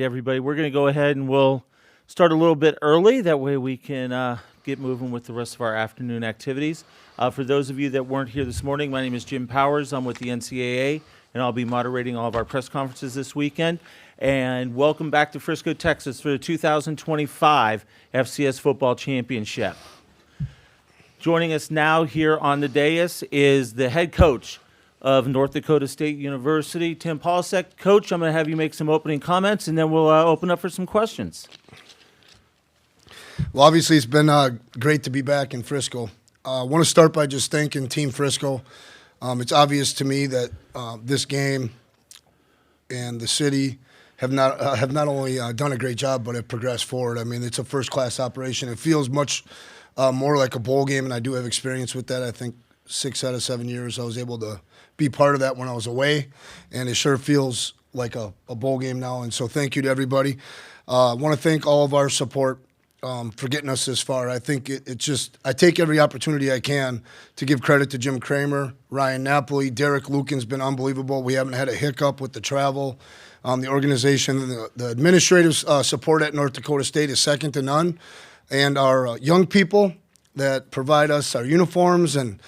Everybody, we're going to go ahead and we'll start a little bit early. That way we can get moving with the rest of our afternoon activities. For those of you that weren't here this morning, my name is Jim Powers. I'm with the NCAA, and I'll be moderating all of our press conferences this weekend. And welcome back to Frisco, Texas for the 2025 FCS Football Championship. Joining us now here on the dais is the head coach of North Dakota State University, Tim Polasek. Coach, I'm going to have you make some opening comments, and then we'll open up for some questions. Well, obviously, it's been great to be back in Frisco. I want to start by just thanking Team Frisco. It's obvious to me that this game and the city have not only done a great job, but have progressed forward. I mean, it's a first-class operation. It feels much more like a bowl game, and I do have experience with that. I think 6 out of 7 years I was able to be part of that when I was away, and it sure feels like a bowl game now. And so thank you to everybody. I want to thank all of our support for getting us this far. I think I take every opportunity I can to give credit to Jim Kramer, Ryan Napoli, Derek Lucan's been unbelievable. We haven't had a hiccup with the travel. The organization, the administrative support at North Dakota State is second to none. And our young people that provide us our uniforms and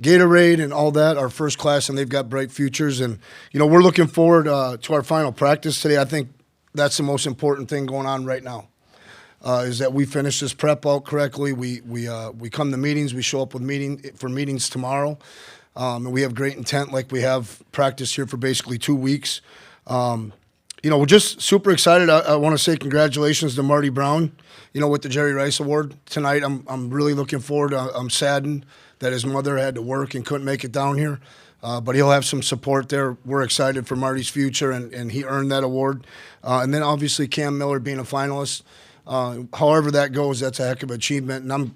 Gatorade and all that are first class, and they've got bright futures. And, we're looking forward to our final practice today. I think that's the most important thing going on right now, is that we finish this prep out correctly. We come to meetings. We show up with meetings tomorrow. And we have great intent, like we have practiced here for basically 2 weeks. We're just super excited. I want to say congratulations to Marty Brown, with the Jerry Rice Award tonight. I'm really looking forward. I'm saddened that his mother had to work and couldn't make it down here. But he'll have some support there. We're excited for Marty's future, and he earned that award. And then obviously Cam Miller being a finalist. However that goes, that's a heck of an achievement. And I'm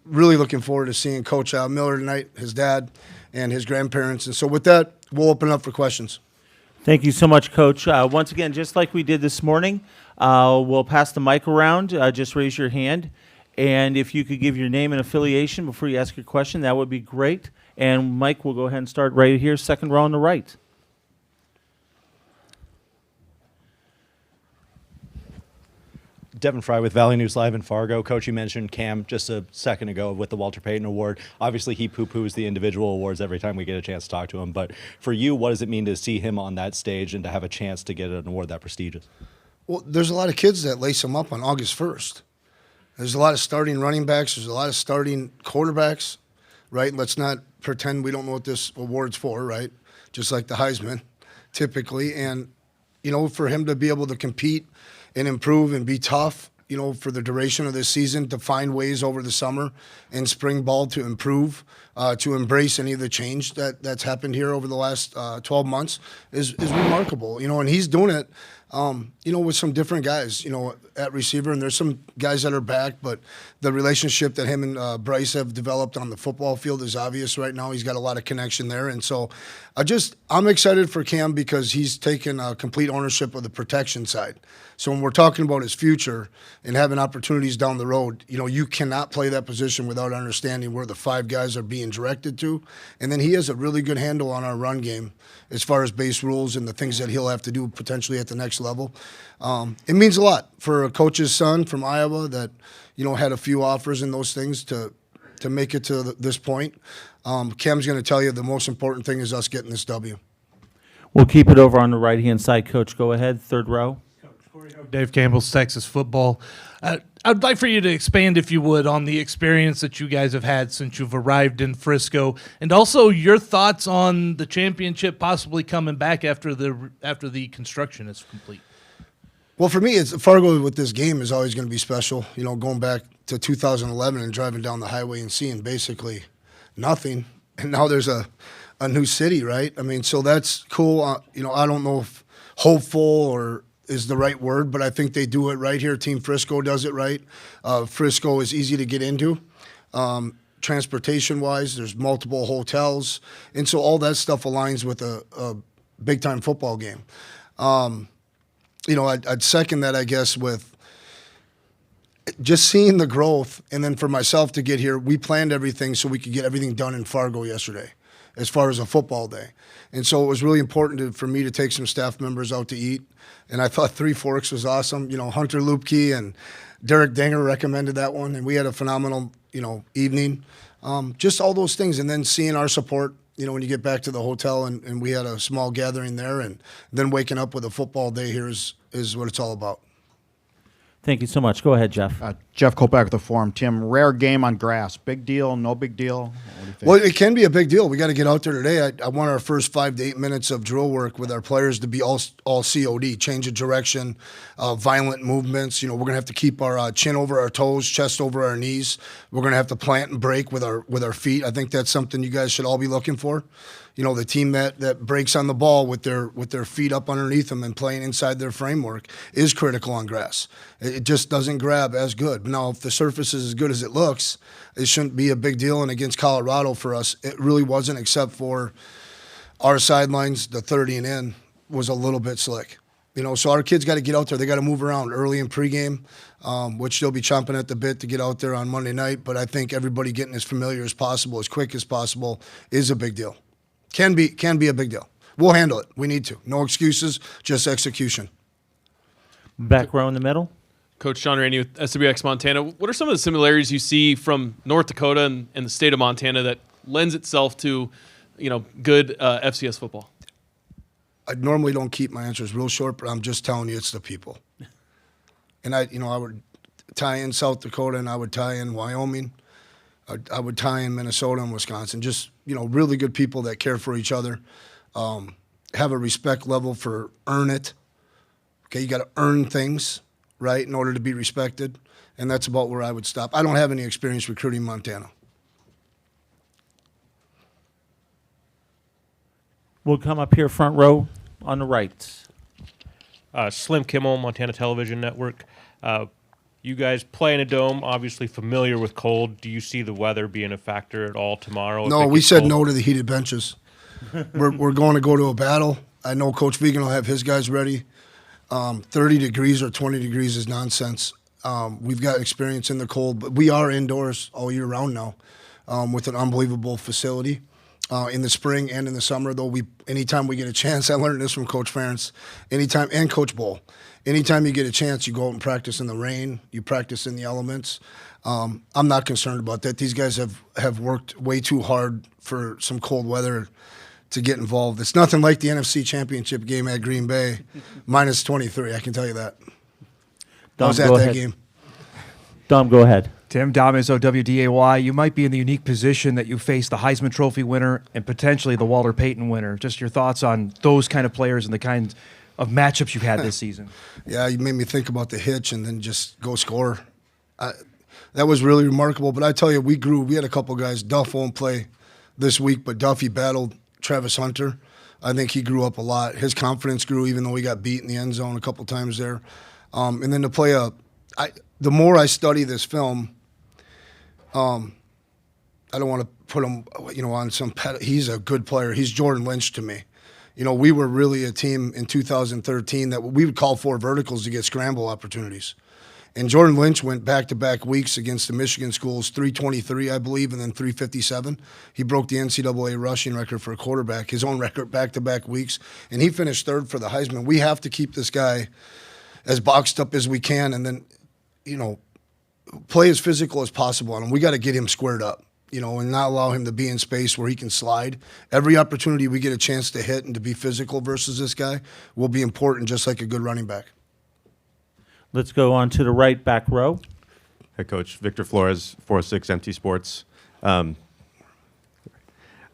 really looking forward to seeing Coach Miller tonight, his dad, and his grandparents. And so with that, we'll open up for questions. Thank you so much, Coach. Once again, just like we did this morning, we'll pass the mic around. Just raise your hand. And if you could give your name and affiliation before you ask your question, that would be great. And Mike, we'll go ahead and start right here, second row on the right. Devin Fry with Valley News Live in Fargo. Coach, you mentioned Cam just a second ago with the Walter Payton Award. Obviously, he poo-poos the individual awards every time we get a chance to talk to him. But for you, what does it mean to see him on that stage and to have a chance to get an award that prestigious? Well, there's a lot of kids that lace him up on August 1st. There's a lot of starting running backs. There's a lot of starting quarterbacks, right? Let's not pretend we don't know what this award's for, right? Just like the Heisman, typically. And, for him to be able to compete and improve and be tough, for the duration of this season, to find ways over the summer and spring ball to improve, to embrace any of the change that's happened here over the last 12 months is remarkable, and he's doing it, with some different guys, at receiver, and there's some guys that are back, but the relationship that him and Bryce have developed on the football field is obvious right now. He's got a lot of connection there, and so I'm excited for Cam because he's taken complete ownership of the protection side. So when we're talking about his future and having opportunities down the road, you cannot play that position without understanding where the 5 guys are being directed to. And then he has a really good handle on our run game as far as base rules and the things that he'll have to do potentially at the next level. It means a lot for a coach's son from Iowa that, had a few offers and those things to make it to this point. Cam's going to tell you the most important thing is us getting this W. We'll keep it over on the right-hand side, Coach. Go ahead, third row. Dave Campbell's Texas Football. I'd like for you to expand, if you would, on the experience that you guys have had since you've arrived in Frisco, and also your thoughts on the championship possibly coming back after the construction is complete. Well, for me, Fargo with this game is always going to be special. Going back to 2011 and driving down the highway and seeing basically nothing, and now there's a new city, right? I mean, so that's cool. I don't know if hopeful or is the right word, but I think they do it right here. Team Frisco does it right. Frisco is easy to get into. Transportation-wise, there's multiple hotels, and so all that stuff aligns with a big-time football game. I'd second that, I guess, with just seeing the growth, and then for myself to get here, we planned everything so we could get everything done in Fargo yesterday. as far as a football day. And so it was really important for me to take some staff members out to eat. And I thought Three Forks was awesome. Hunter Lupke and Derek Dinger recommended that one, and we had a phenomenal, evening. Just all those things, and then seeing our support, when you get back to the hotel, and we had a small gathering there, and then waking up with a football day here is what it's all about. Thank you so much. Go ahead, Jeff. Jeff Kopak with the Forum. Tim, rare game on grass. Big deal, no big deal? What do you think? Well, it can be a big deal. We got to get out there today. I want our first 5 to 8 minutes of drill work with our players to be all COD, change of direction, violent movements. We're going to have to keep our chin over our toes, chest over our knees. We're going to have to plant and break with our feet. I think that's something you guys should all be looking for. The team that breaks on the ball with their feet up underneath them and playing inside their framework is critical on grass. It just doesn't grab as good. Now, if the surface is as good as it looks, it shouldn't be a big deal. And against Colorado for us, it really wasn't, except for our sidelines, the 30 and in was a little bit slick. So our kids got to get out there. They got to move around early in pregame, which they'll be chomping at the bit to get out there on Monday night. But I think everybody getting as familiar as possible, as quick as possible, is a big deal. Can be a big deal. We'll handle it. We need to. No excuses, just execution. Back row in the middle. Coach John Rainey with SWX Montana. What are some of the similarities you see from North Dakota and the state of Montana that lends itself to, good FCS football? I normally don't keep my answers real short, but I'm just telling you it's the people. And I would tie in South Dakota, and I would tie in Wyoming. I would tie in Minnesota and Wisconsin. Just, really good people that care for each other, have a respect level for earn it. Okay, you got to earn things, right, in order to be respected. And that's about where I would stop. I don't have any experience recruiting Montana. We'll come up here front row on the right. Slim Kimmel, Montana Television Network. You guys play in a dome, obviously familiar with cold. Do you see the weather being a factor at all tomorrow? No, we said no to the heated benches. We're going to go to a battle. I know Coach Vegan will have his guys ready. 30 degrees or 20 degrees is nonsense. We've got experience in the cold, but we are indoors all year round now with an unbelievable facility. In the spring and in the summer, though, anytime we get a chance, I learned this from Coach Ferentz, and Coach Bull. Anytime you get a chance, you go out and practice in the rain, you practice in the elements. I'm not concerned about that. These guys have worked way too hard for some cold weather to get involved. It's nothing like the NFC Championship game at Green Bay, minus 23, I can tell you that. I was at that game. Dom, go ahead. Tim, Dom Izzo, WDAY. You might be in the unique position that you face the Heisman Trophy winner and potentially the Walter Payton winner. Just your thoughts on those kind of players and the kind of matchups you've had this season. Yeah, you made me think about the hitch and then just go score. That was really remarkable. But I tell you, we grew. We had a couple guys. Duff won't play this week, but Duffy battled Travis Hunter. I think he grew up a lot. His confidence grew, even though he got beat in the end zone a couple times there. And then to play the more I study this film, I don't want to put him, on some he's a good player. He's Jordan Lynch to me. We were really a team in 2013 that we would call 4 verticals to get scramble opportunities. And Jordan Lynch went back-to-back weeks against the Michigan schools, 323, I believe, and then 357. He broke the NCAA rushing record for a quarterback, his own record back-to-back weeks, and he finished 3rd for the Heisman. We have to keep this guy as boxed up as we can and then, play as physical as possible on him. We got to get him squared up, and not allow him to be in space where he can slide. Every opportunity we get a chance to hit and to be physical versus this guy will be important, just like a good running back. Let's go on to the right back row. Head coach Victor Flores, 406 MT Sports. I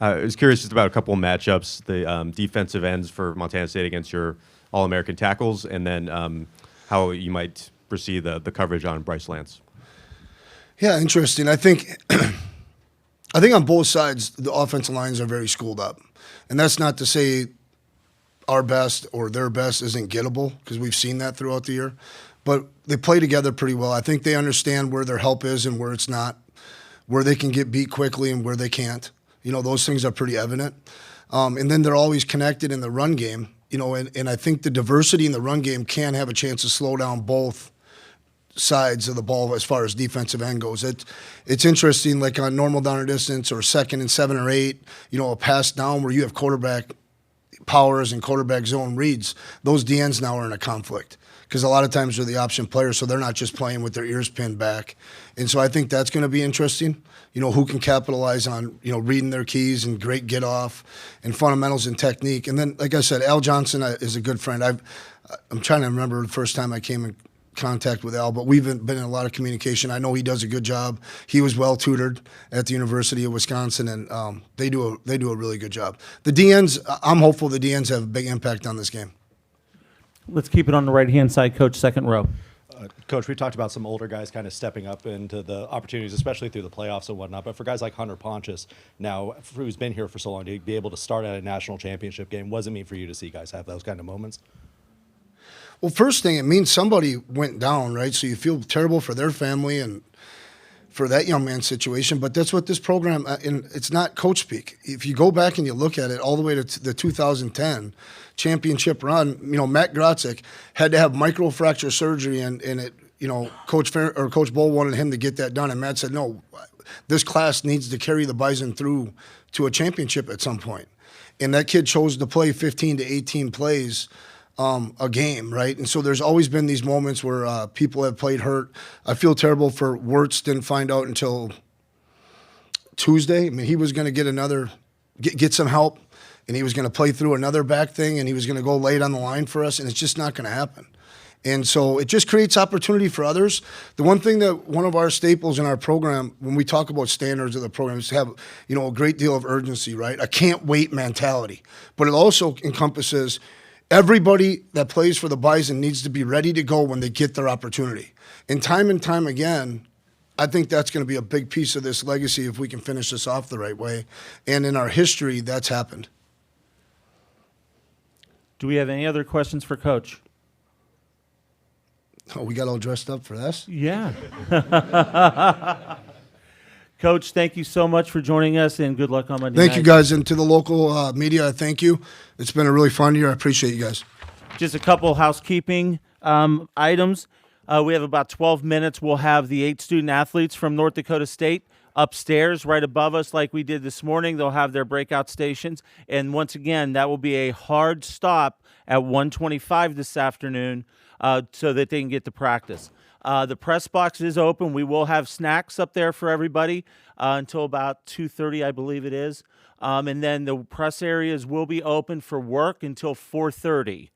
was curious just about a couple of matchups, the defensive ends for Montana State against your All-American tackles, and then how you might perceive the coverage on Bryce Lance. Yeah, interesting. I think on both sides, the offensive lines are very schooled up. And that's not to say our best or their best isn't gettable, because we've seen that throughout the year. But they play together pretty well. I think they understand where their help is and where it's not, where they can get beat quickly and where they can't. Those things are pretty evident. And then they're always connected in the run game. And I think the diversity in the run game can have a chance to slow down both sides of the ball as far as defensive end goes. It's interesting, like on normal down or distance or 2nd and 7 or 8, a pass down where you have quarterback powers and quarterback zone reads, those DNs now are in a conflict because a lot of times they're the option players, so they're not just playing with their ears pinned back. And so I think that's going to be interesting, who can capitalize on, reading their keys and great get off and fundamentals and technique. And then, like I said, Al Johnson is a good friend. I'm trying to remember the first time I came in contact with Al, but we've been in a lot of communication. I know he does a good job. He was well tutored at the University of Wisconsin, and they do a really good job. The DNs, I'm hopeful the DNs have a big impact on this game. Let's keep it on the right-hand side, Coach, second row. Coach, we talked about some older guys kind of stepping up into the opportunities, especially through the playoffs and whatnot. But for guys like Hunter Pontius, now who's been here for so long, to be able to start at a national championship game, what does it mean for you to see guys have those kind of moments? Well, first thing, it means somebody went down, right? So you feel terrible for their family and for that young man's situation. But that's what this program, and it's not coach speak. If you go back and you look at it all the way to the 2010 championship run, Matt Grotzek had to have microfracture surgery, and it, Coach Bull wanted him to get that done, and Matt said, no, this class needs to carry the Bison through to a championship at some point. And that kid chose to play 15 to 18 plays a game, right? And so there's always been these moments where people have played hurt. I feel terrible for Wirtz, didn't find out until Tuesday. I mean, he was going to get some help, and he was going to play through another back thing, and he was going to go late on the line for us, and it's just not going to happen. And so it just creates opportunity for others. The one thing that one of our staples in our program, when we talk about standards of the program, is to have, a great deal of urgency, right? A can't wait mentality. But it also encompasses everybody that plays for the Bison needs to be ready to go when they get their opportunity. And time again, I think that's going to be a big piece of this legacy if we can finish this off the right way. And in our history, that's happened. Do we have any other questions for Coach? Oh, we got all dressed up for this? Yeah. Coach, thank you so much for joining us, and good luck on Monday night. Thank you, guys. And to the local media, thank you. It's been a really fun year. I appreciate you guys. Just a couple housekeeping items. We have about 12 minutes. We'll have the 8 student athletes from North Dakota State upstairs right above us like we did this morning. They'll have their breakout stations. And once again, that will be a hard stop at 1:25 this afternoon so that they can get to practice. The press box is open. We will have snacks up there for everybody until about 2:30, I believe it is. And then the press areas will be open for work until 4:30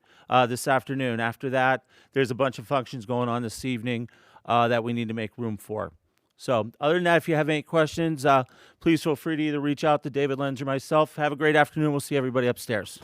this afternoon. After that, there's a bunch of functions going on this evening that we need to make room for. So other than that, if you have any questions, please feel free to either reach out to David Lenz or myself. Have a great afternoon. We'll see everybody upstairs.